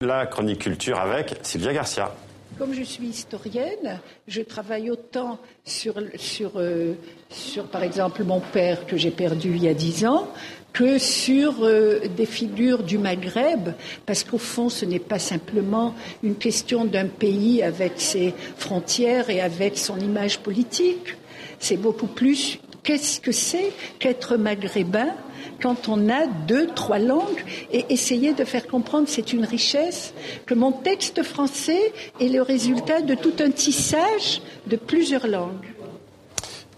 La chronique culture avec Sylvia Garcia. Comme je suis historienne, je travaille autant sur par exemple, mon père que j'ai perdu il y a 10 ans, que sur des figures du Maghreb, parce qu'au fond, ce n'est pas simplement une question d'un pays avec ses frontières et avec son image politique. C'est beaucoup plus, qu'est-ce que c'est qu'être maghrébin quand on a 2, 3 langues, et essayer de faire comprendre, c'est une richesse, que mon texte français est le résultat de tout un tissage de plusieurs langues.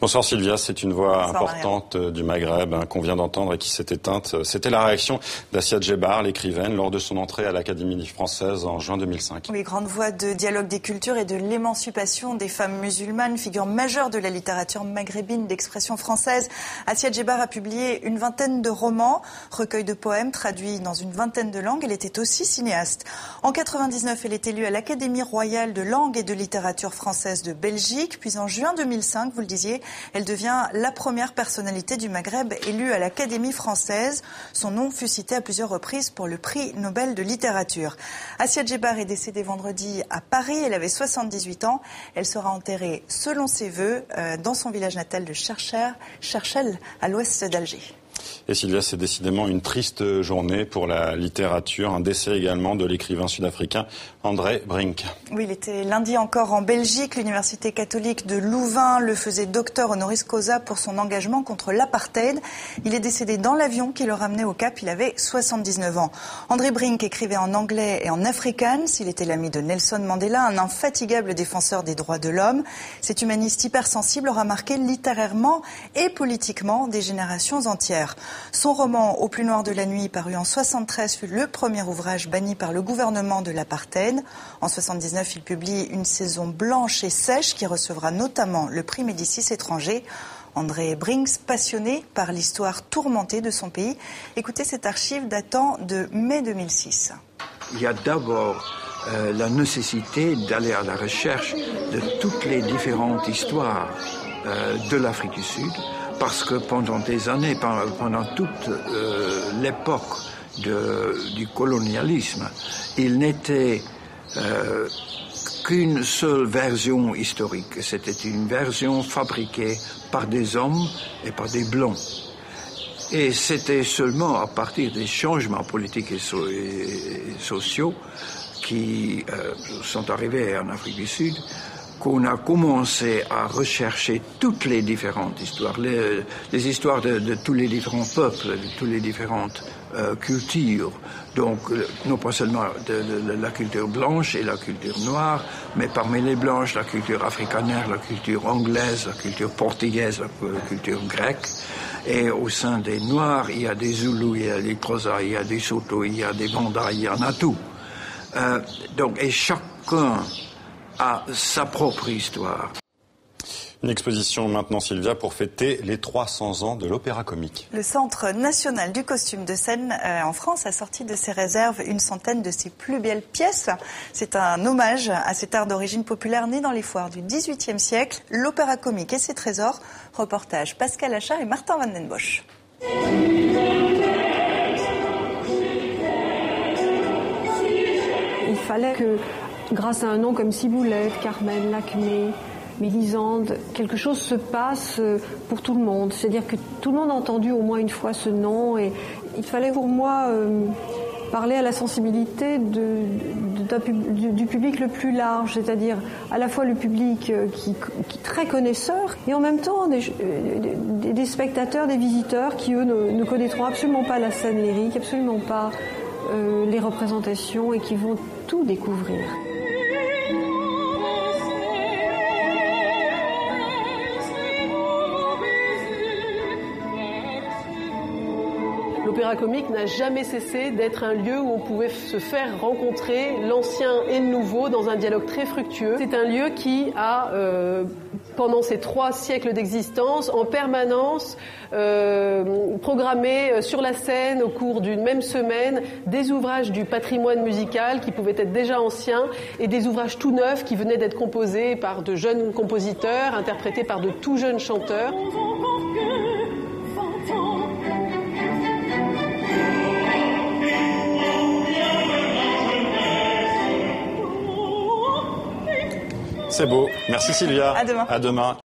Bonsoir Sylvia, c'est une voix importante du Maghreb qu'on vient d'entendre et qui s'est éteinte. C'était la réaction d'Assia Djebar, l'écrivaine, lors de son entrée à l'Académie française en juin 2005. Oui, grande voix de dialogue des cultures et de l'émancipation des femmes musulmanes, figure majeure de la littérature maghrébine d'expression française. Assia Djebar a publié une vingtaine de romans, recueils de poèmes traduits dans une vingtaine de langues. Elle était aussi cinéaste. En 99, elle est élue à l'Académie royale de langue et de littérature française de Belgique. Puis en juin 2005, vous le disiez, elle devient la première personnalité du Maghreb élue à l'Académie française. Son nom fut cité à plusieurs reprises pour le prix Nobel de littérature. Assia Djebar est décédée vendredi à Paris. Elle avait 78 ans. Elle sera enterrée, selon ses vœux, dans son village natal de Cherchel, à l'ouest d'Alger. Et Sylvia, c'est décidément une triste journée pour la littérature. Un décès également de l'écrivain sud-africain André Brink. Oui, il était lundi encore en Belgique. L'université catholique de Louvain le faisait docteur honoris causa pour son engagement contre l'apartheid. Il est décédé dans l'avion qui le ramenait au Cap. Il avait 79 ans. André Brink écrivait en anglais et en afrikaans. Il était l'ami de Nelson Mandela, un infatigable défenseur des droits de l'homme. Cet humaniste hypersensible aura marqué littérairement et politiquement des générations entières. Son roman « Au plus noir de la nuit », paru en 1973, fut le premier ouvrage banni par le gouvernement de l'apartheid. En 1979, il publie Une saison blanche et sèche qui recevra notamment le prix Médicis étranger. André Brink, passionné par l'histoire tourmentée de son pays. Écoutez cette archive datant de mai 2006. Il y a d'abord la nécessité d'aller à la recherche de toutes les différentes histoires de l'Afrique du Sud, parce que pendant des années, pendant toute l'époque du colonialisme, il n'était qu'une seule version historique. C'était une version fabriquée par des hommes et par des blancs. Et c'était seulement à partir des changements politiques et sociaux qui sont arrivés en Afrique du Sud qu'on a commencé à rechercher toutes les différentes histoires, les histoires de tous les différents peuples, de toutes les différentes cultures. Donc, non pas seulement de la culture blanche et la culture noire, mais parmi les blanches, la culture africanaire, la culture anglaise, la culture portugaise, la culture grecque. Et au sein des Noirs, il y a des Zoulous, il y a des Xhosa, il y a des Soto, il y a des Banda, il y en a tout. Et chacun a sa propre histoire. Une exposition maintenant, Sylvia, pour fêter les 300 ans de l'Opéra Comique. Le Centre national du costume de scène en France a sorti de ses réserves une centaine de ses plus belles pièces. C'est un hommage à cet art d'origine populaire né dans les foires du XVIIIe siècle, l'Opéra Comique et ses trésors. Reportage Pascal Achard et Martin Van den Bosch. Il fallait que, grâce à un nom comme Ciboulette, Carmen, Lacmé, Mélisande, quelque chose se passe pour tout le monde. C'est-à-dire que tout le monde a entendu au moins une fois ce nom. Et il fallait pour moi parler à la sensibilité du public le plus large, c'est-à-dire à la fois le public qui est très connaisseur et en même temps des spectateurs, des visiteurs qui, eux, ne connaîtront absolument pas la scène lyrique, absolument pas les représentations et qui vont tout découvrir. L'Opéra Comique n'a jamais cessé d'être un lieu où on pouvait se faire rencontrer l'ancien et le nouveau dans un dialogue très fructueux. C'est un lieu qui a, pendant ces 3 siècles d'existence, en permanence programmé sur la scène au cours d'une même semaine des ouvrages du patrimoine musical qui pouvaient être déjà anciens et des ouvrages tout neufs qui venaient d'être composés par de jeunes compositeurs, interprétés par de tout jeunes chanteurs. C'est beau. Merci Sylvia. À demain. À demain.